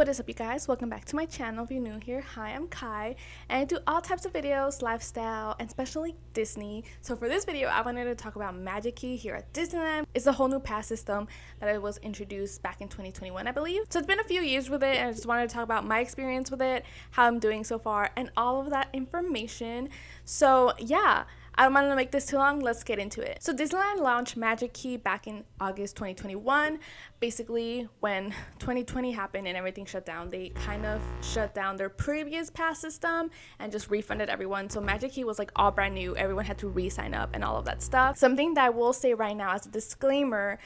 What is up, you guys? Welcome back to my channel. If you're new here, hi, I'm Kai, and I do all types of videos, lifestyle, and especially Disney. So for this video, I wanted to talk about Magic Key here at Disneyland. It's a whole new pass system that was introduced back in 2021, I believe. So it's been a few years with it, and I just wanted to talk about my experience with it, how I'm doing so far, and all of that information. So yeah, I don't want to make this too long. Let's get into it. So Disneyland launched Magic Key back in August 2021. Basically, when 2020 happened and everything shut down, they kind of shut down their previous pass system and just refunded everyone. So Magic Key was like all brand new. Everyone had to re-sign up and all of that stuff. Something that I will say right now as a disclaimer,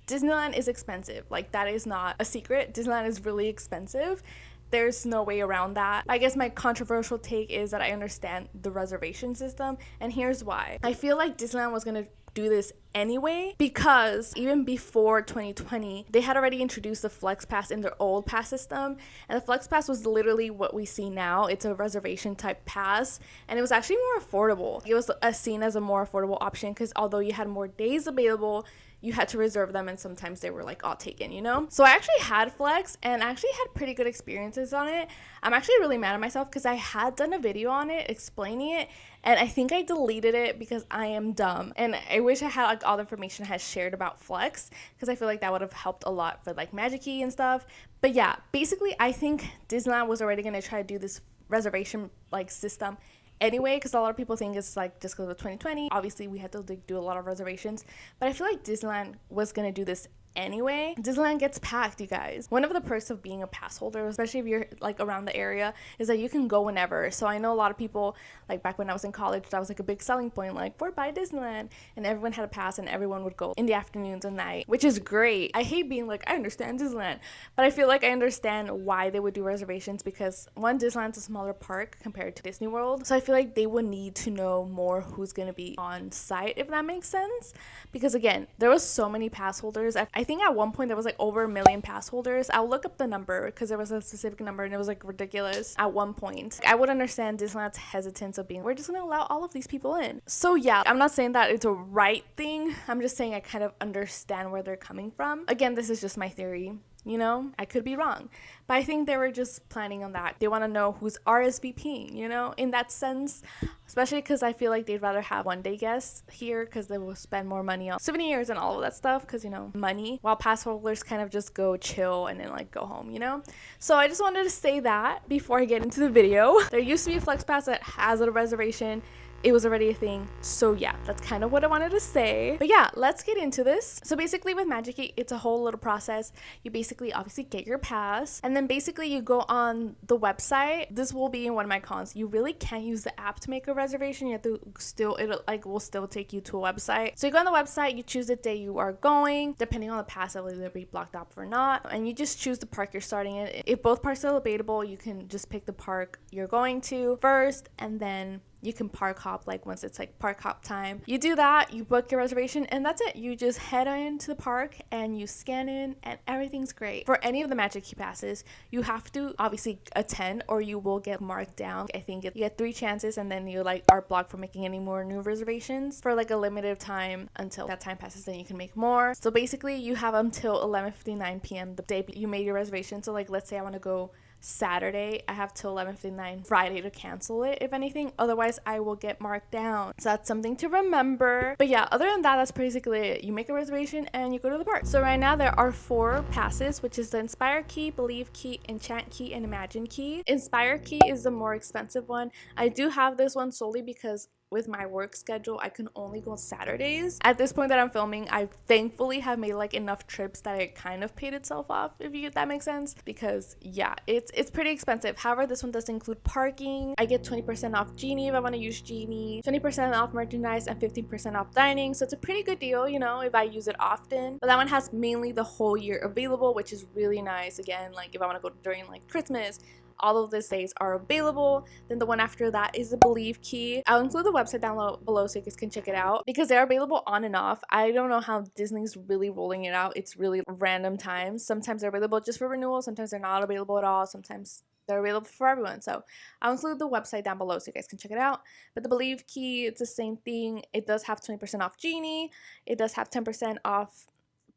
Disneyland is expensive. Like, that is not a secret. Disneyland is really expensive. There's no way around that. I guess my controversial take is that I understand the reservation system, and here's why. I feel like Disneyland was gonna do this anyway because even before 2020 they had already introduced the Flex Pass in their old pass system, and the Flex Pass was literally what we see now. It's a reservation type pass, and it was actually more affordable. It was seen as a more affordable option because although you had more days available, you had to reserve them, and sometimes they were like all taken, you know? So I actually had Flex and I actually had pretty good experiences on it. I'm actually really mad at myself because I had done a video on it explaining it, and I think I deleted it because I am dumb. And I wish I had like all the information I had shared about Flex, because I feel like that would have helped a lot for like Magic Key and stuff. But yeah, basically I think Disneyland was already gonna try to do this reservation like system anyway, because a lot of people think it's like just because of 2020 obviously we had to do a lot of reservations, but I feel like Disneyland was gonna do this anyway. Disneyland gets packed, you guys. One of the perks of being a pass holder, especially if you're like around the area, is that you can go whenever. So I know a lot of people, like back when I was in college, that was like a big selling point, like we're by Disneyland, and everyone had a pass and everyone would go in the afternoons and night, which is great. I hate being like, I understand Disneyland, but I feel like I understand why they would do reservations, because one, Disneyland's a smaller park compared to Disney World, so I feel like they would need to know more who's gonna be on site, if that makes sense. Because again, there was so many pass holders. I think at one point there was like over 1 million pass holders. I'll look up the number because there was a specific number and it was like ridiculous at one point. I would understand Disneyland's hesitance of being, we're just gonna allow all of these people in. So yeah, I'm not saying that it's a right thing. I'm just saying I kind of understand where they're coming from. Again, this is just my theory. You know, I could be wrong, but I think they were just planning on that. They want to know who's RSVPing, you know, in that sense, especially because I feel like they'd rather have one-day guests here because they will spend more money on souvenirs and all of that stuff because, you know, money, while pass holders kind of just go chill and then like go home, you know. So I just wanted to say that before I get into the video. There used to be a Flex Pass that has a reservation. It was already a thing. So yeah, that's kind of what I wanted to say. But yeah, let's get into this. So basically with Magic Key, it's a whole little process. You basically obviously get your pass, and then basically you go on the website. This will be in one of my cons. You really can't use the app to make a reservation. You have to still, it will still take you to a website. So you go on the website, you choose the day you are going. Depending on the pass, it will either be blocked off or not. And you just choose the park you're starting in. If both parks are available, you can just pick the park you're going to first, and then you can park hop, like once it's like park hop time. You do that, you book your reservation, and that's it. You just head into the park and you scan in and everything's great. For any of the Magic Key passes, you have to obviously attend or you will get marked down. I think you get 3 chances and then you like are blocked from making any more new reservations for like a limited time. Until that time passes, then you can make more. So basically you have until 11:59 p.m. the day you made your reservation. So like, let's say I want to go Saturday, I have till 11:59 Friday to cancel it, if anything. Otherwise, I will get marked down. So that's something to remember. But yeah, other than that, that's basically it. You make a reservation and you go to the park. So right now there are 4 passes, which is the Inspire Key, Believe Key, Enchant Key, and Imagine Key. Inspire Key is the more expensive one. I do have this one solely because with my work schedule, I can only go Saturdays. At this point that I'm filming, I thankfully have made like enough trips that it kind of paid itself off, if that makes sense. Because yeah, it's pretty expensive. However, this one does include parking. I get 20% off Genie if I want to use Genie, 20% off merchandise, and 15% off dining. So it's a pretty good deal, you know, if I use it often. But that one has mainly the whole year available, which is really nice. Again, like if I want to go during like Christmas, all of these days are available. Then the one after that is the Believe Key. I'll include the website down below so you guys can check it out because they're available on and off. I don't know how Disney's really rolling it out. It's really random times. Sometimes they're available just for renewal. Sometimes they're not available at all. Sometimes they're available for everyone. So I'll include the website down below so you guys can check it out. But the Believe Key, it's the same thing. It does have 20% off Genie. It does have 10% off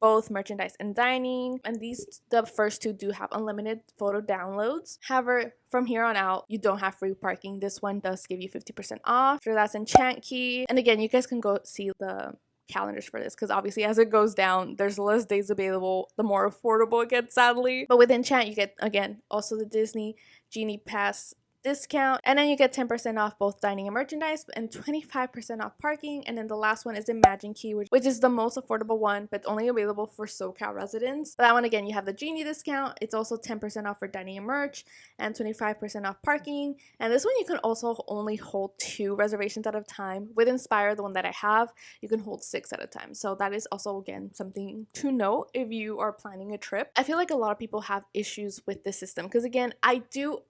both merchandise and dining, and the first two do have unlimited photo downloads. However, from here on out, you don't have free parking. This one does give you 50% off. So that's Enchant Key. And again, you guys can go see the calendars for this, because obviously as it goes down, there's less days available, the more affordable it gets, sadly. But with Enchant, you get, again, also the Disney Genie Pass discount, and then you get 10% off both dining and merchandise and 25% off parking. And then the last one is the Magic Key, which is the most affordable one, but only available for SoCal residents. But that one, again, you have the Genie discount. It's also 10% off for dining and merch and 25% off parking. And this one you can also only hold 2 reservations at a time. With Inspire, the one that I have, you can hold 6 at a time. So that is also, again, something to note if you are planning a trip. I feel like a lot of people have issues with this system, because again, I feel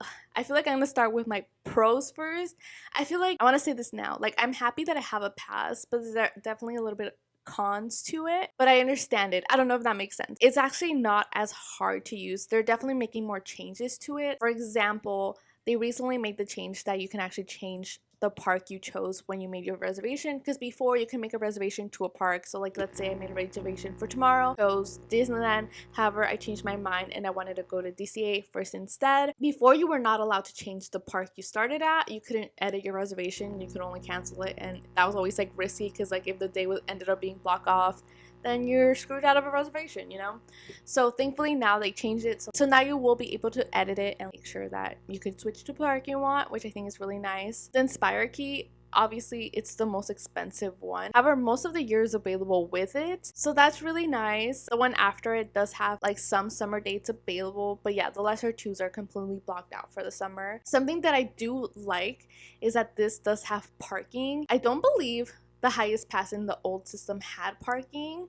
like I'm gonna start with my pros first. I feel like I want to say this now. Like, I'm happy that I have a pass, but there's definitely a little bit of cons to it. But I understand it. I don't know if that makes sense. It's actually not as hard to use. They're definitely making more changes to it. For example, they recently made the change that you can actually change the park you chose when you made your reservation, because before you can make a reservation to a park. So like, let's say I made a reservation for tomorrow, chose Disneyland. However, I changed my mind and I wanted to go to DCA first instead. Before, you were not allowed to change the park you started at. You couldn't edit your reservation, you could only cancel it, and that was always like risky, because like if the day ended up being blocked off, then you're screwed out of a reservation, you know? So thankfully now they changed it. So now you will be able to edit it and make sure that you can switch to park you want, which I think is really nice. The Inspire Key, obviously it's the most expensive one. However, most of the year is available with it, so that's really nice. The one after it does have like some summer dates available, but yeah, the lesser twos are completely blocked out for the summer. Something that I do like is that this does have parking. I don't believe the highest pass in the old system had parking.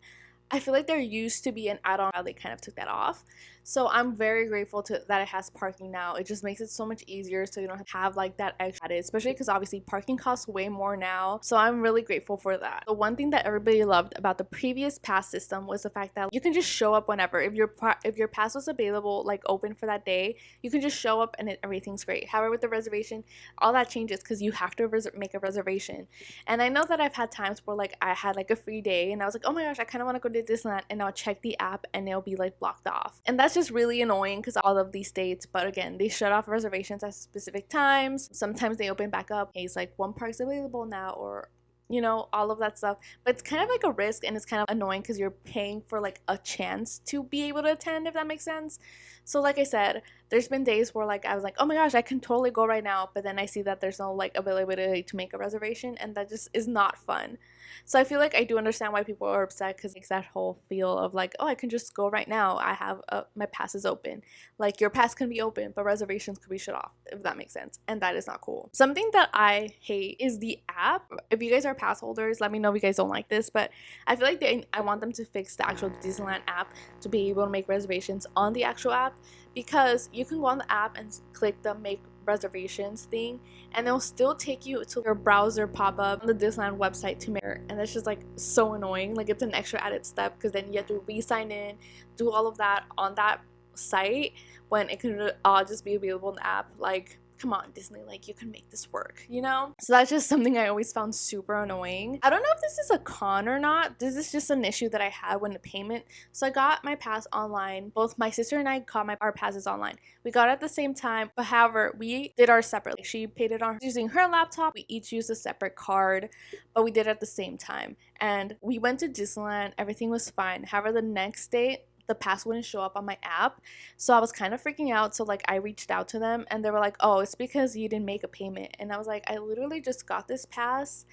I feel like there used to be an add-on, how they kind of took that off. So I'm very grateful that it has parking now. It just makes it so much easier, so you don't have like that extra, especially because obviously parking costs way more now. So I'm really grateful for that. The one thing that everybody loved about the previous pass system was the fact that you can just show up whenever. If your pass was available, like open for that day, you can just show up and everything's great. However, with the reservation, all that changes, because you have to make a reservation. And I know that I've had times where like I had like a free day and I was like, oh my gosh, I kind of want to go to Disneyland, and I'll check the app and it'll be like blocked off. And that's just really annoying, because all of these dates, but again, they shut off reservations at specific times. Sometimes they open back up, hey, it's like one park's available now, or you know, all of that stuff. But it's kind of like a risk, and it's kind of annoying because you're paying for like a chance to be able to attend, if that makes sense. So like I said, there's been days where like I was like, oh my gosh, I can totally go right now, but then I see that there's no like availability to make a reservation, and that just is not fun. So I feel like I do understand why people are upset, because it's that whole feel of like, oh, I can just go right now, I have my pass is open. Like, your pass can be open, but reservations could be shut off, if that makes sense, and that is not cool. Something that I hate is the app. If you guys are pass holders, let me know if you guys don't like this, but I feel like I want them to fix the actual Disneyland app to be able to make reservations on the actual app, because you can go on the app and click the make reservations thing, and it'll still take you to your browser pop-up on the Disneyland website to make, and that's just like so annoying. Like, it's an extra added step, because then you have to re-sign in, do all of that on that site, when it could all just be available in the app. Like, come on, Disney, like, you can make this work, you know? So that's just something I always found super annoying. I don't know if this is a con or not. This is just an issue that I had when the payment. So I got my pass online. Both my sister and I got our passes online. We got it at the same time, but however, we did ours separately. She paid it on using her laptop. We each used a separate card, but we did it at the same time. And we went to Disneyland. Everything was fine. However, the next day, the pass wouldn't show up on my app, so I was kind of freaking out. So like, I reached out to them, and they were like, oh, it's because you didn't make a payment. And I was like, I literally just got this pass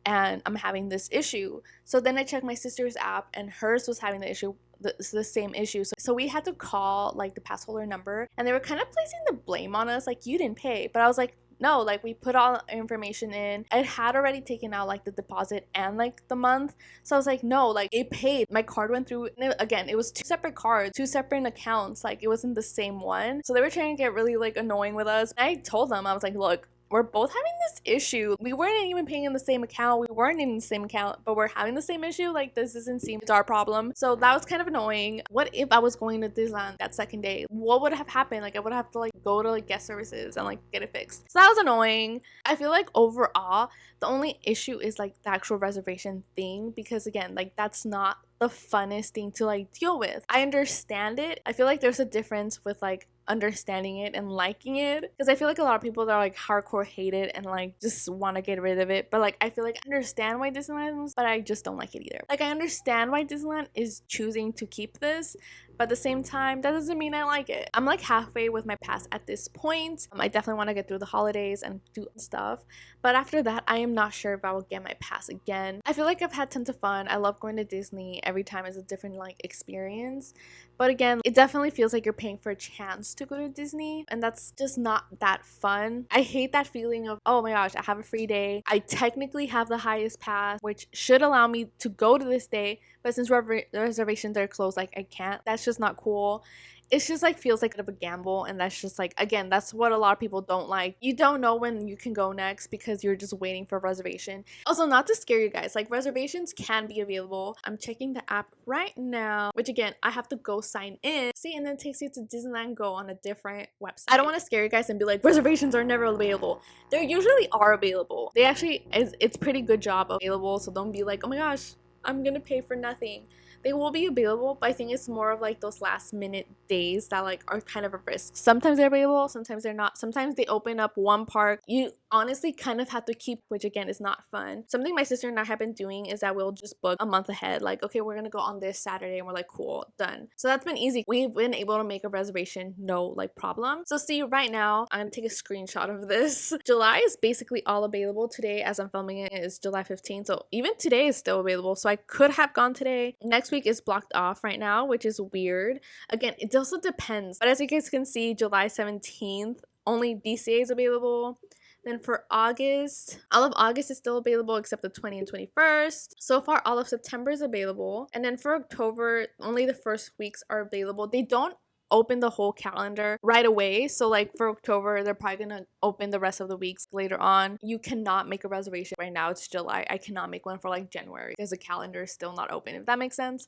and I'm having this issue. So then I checked my sister's app, and hers was having the same issue. So we had to call like the pass holder number, and they were kind of placing the blame on us, like, you didn't pay. But I was like, no, like, we put all the information in. I had already taken out like the deposit and like the month. So I was like, no, like, it paid. My card went through. And again, it was 2 separate cards, 2 separate accounts. Like, it wasn't the same one. So they were trying to get really like annoying with us. And I told them, I was like, look, we're both having this issue. We weren't even paying in the same account. We weren't in the same account, but we're having the same issue. Like, this doesn't seem it's our problem. So that was kind of annoying. What if I was going to Disneyland that second day? What would have happened? Like, I would have to like go to like guest services and like get it fixed. So that was annoying. I feel like overall, the only issue is like the actual reservation thing, because again, like, that's not the funnest thing to like deal with. I understand it. I feel like there's a difference with like understanding it and liking it, because I feel like a lot of people that are like hardcore hate it and like just want to get rid of it. But like I feel like I understand why Disneyland is, but I just don't like it either. Like I understand why Disneyland is choosing to keep this, but at the same time that doesn't mean I like it. I'm like halfway with my pass at this point. I definitely want to get through the holidays and do stuff, but after that I am not sure if I will get my pass again. I feel like I've had tons of fun. I love going to Disney. Every time is a different like experience, but again, it definitely feels like you're paying for a chance to go to Disney, and that's just not that fun. I hate that feeling of, oh my gosh, I have a free day. I technically have the highest pass, which should allow me to go to this day, but since reservations are closed, like I can't. That's just not cool. It's just like feels like a bit of a gamble, and that's just like, again, that's what a lot of people don't like. You don't know when you can go next because you're just waiting for a reservation. Also, not to scare you guys, like reservations can be available. I'm checking the app right now, which again, I have to go sign in, see, and then it takes you to Disneyland Go on a different website. I don't want to scare you guys and be like reservations are never available. They usually are available. They actually it's pretty good job available, so don't be like, oh my gosh, I'm gonna pay for nothing. They will be available, but I think it's more of like those last minute days that like are kind of a risk. Sometimes they're available, sometimes they're not. Sometimes they open up one park. You honestly kind of have to keep, which again is not fun. Something my sister and I have been doing is that we'll just book a month ahead. Like, okay, we're gonna go on this Saturday, and we're like, cool, done. So that's been easy. We've been able to make a reservation, no like problem. So see, right now, I'm gonna take a screenshot of this. July is basically all available. Today, as I'm filming it, is July 15th. So even today is still available. So I could have gone today. Next week is blocked off right now, which is weird. Again, it also depends, but as you guys can see, July 17th only DCA is available. Then for August, all of August is still available except the 20th and 21st. So far, all of September is available, and then for October, only the first weeks are available. They don't open the whole calendar right away, so like for October they're probably gonna open the rest of the weeks later on. You cannot make a reservation right now. It's July. I cannot make one for like January because the calendar is still not open, if that makes sense.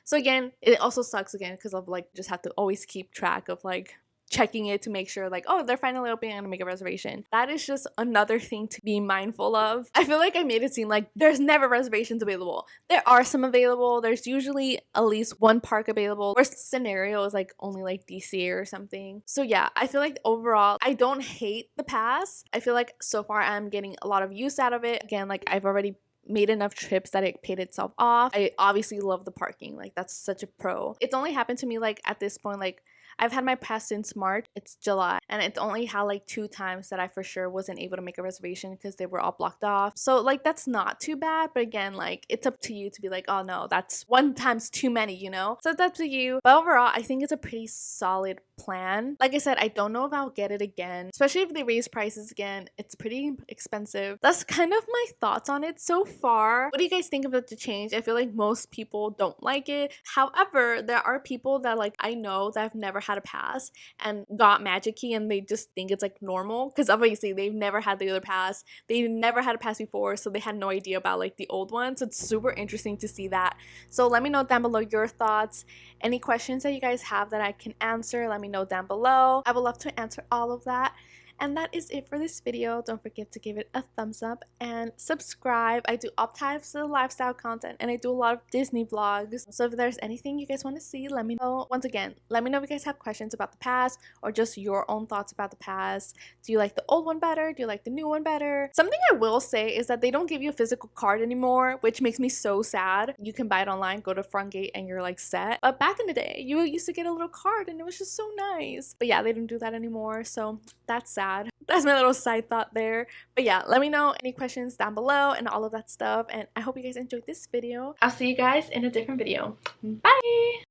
So again, it also sucks again because of like just have to always keep track of like checking it to make sure like, oh, they're finally opening, I'm gonna make a reservation. That is just another thing to be mindful of. I feel like I made it seem like there's never reservations available. There are some available. There's usually at least one park available. Worst scenario is like only like DC or something. So yeah, I feel like overall I don't hate the pass. I feel like so far I'm getting a lot of use out of it. Again, like I've already made enough trips that it paid itself off. I obviously love the parking. Like that's such a pro. It's only happened to me like at this point, like I've had my pass since March. It's July, and it's only had like 2 times that I for sure wasn't able to make a reservation because they were all blocked off. So like that's not too bad, but again, like it's up to you to be like, oh no, that's 1 time's too many, you know? So it's up to you. But overall, I think it's a pretty solid plan. Like I said, I don't know if I'll get it again, especially if they raise prices again. It's pretty expensive. That's kind of my thoughts on it so far. What do you guys think about the change? I feel like most people don't like it. However, there are people that like I know that have never had a pass and got Magic Key, and they just think it's like normal because obviously they've never had the other pass. They never had a pass before, so they had no idea about like the old one. So it's super interesting to see that. So let me know down below your thoughts. Any questions that you guys have that I can answer, let me know down below. I would love to answer all of that. And that is it for this video. Don't forget to give it a thumbs up and subscribe. I do all types of lifestyle content, and I do a lot of Disney vlogs. So if there's anything you guys want to see, let me know. Once again, let me know if you guys have questions about the pass or just your own thoughts about the pass. Do you like the old one better? Do you like the new one better? Something I will say is that they don't give you a physical card anymore, which makes me so sad. You can buy it online, go to front gate, and you're like set. But back in the day, you used to get a little card and it was just so nice. But yeah, they don't do that anymore, so that's sad. That's my little side thought there. But yeah, let me know any questions down below and all of that stuff, and I hope you guys enjoyed this video. I'll see you guys in a different video. Bye.